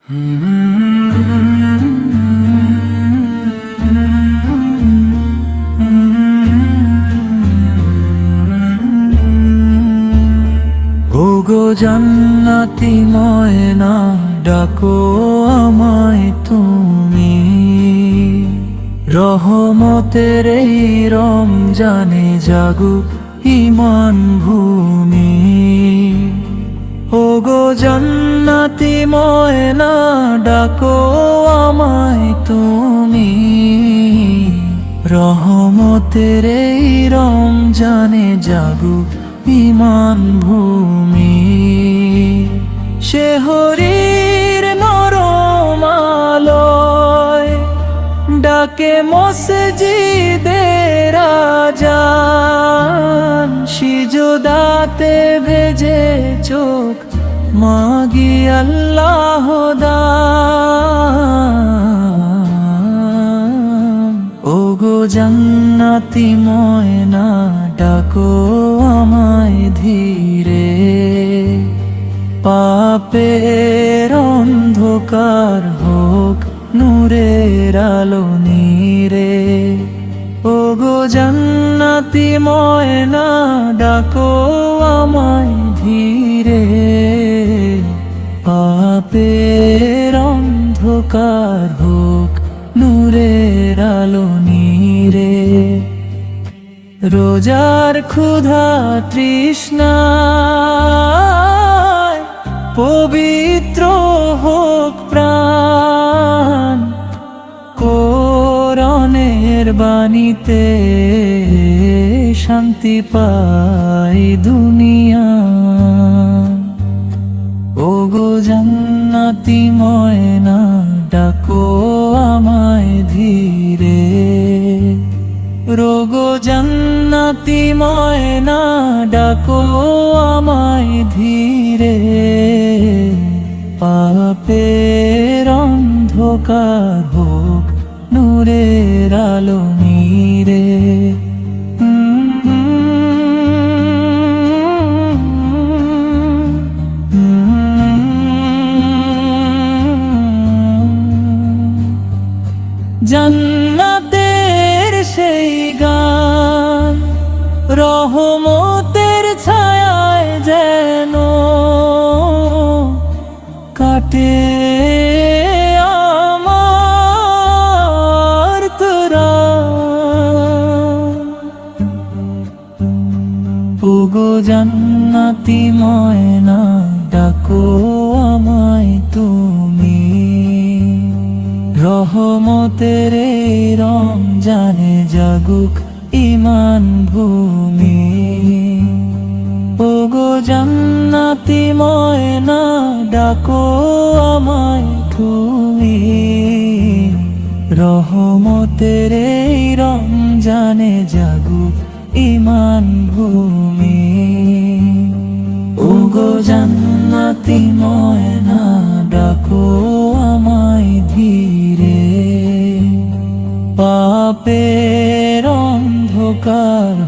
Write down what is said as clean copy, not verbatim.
ওগো জান্নাতি ময়না, ডাকো আমায় তুমি। রহমতের এই রমজানে জাগুক ঈমান ভূমি। ওগো জান্নাতি ময়না, ডাকো আমায় তুমি। রহমতের এই রমজানে জাগুক ঈমান ভূমি। শেহরির নরম আলোয় ডাকে মসজিদের আযান। সিজদাতে ভেজে চোখ মাগি আল্লাহ দান। ওগো জান্নাতি ময়না, ডাকো আমায় ধীরে। পাপের অন্ধকার হোক নূরের আলো নীরে। ওগো জান্নাতি ময়না, ডাকো আমায় ধীরে। পাপের অন্ধকার হোক নূরের আলো নীরে। রোজার ক্ষুধা তৃষ্ণায় পবিত্র হোক প্রাণ। কোরআনের বাণীতে শান্তি পাই দুনিয়া। ওগো জান্নাতি ময়না, ডাকো আমায় ধীরে। ওগো জান্নাতি ময়না, ডাকো আমায় ধীরে। পাপের অন্ধকার হোক নূরের আলো নীরে। জান্নাতের সেই গান রহমতের ছায়ায় যেন কাটে আমার তোরা। ওগো জান্নাতি ময়না, ডাকো আমায় তুমি। রহমতের এই রমজানে জাগুক ঈমান ভূমি। ওগো জান্নাতি ময়না, ডাকো আমায় তুমি। রহমতের এই রমজানে জাগুক ঈমান ভূমি। ওগো জান্নাতি ময়না, ডাকো আমায় ধীরে। পাপের অন্ধকার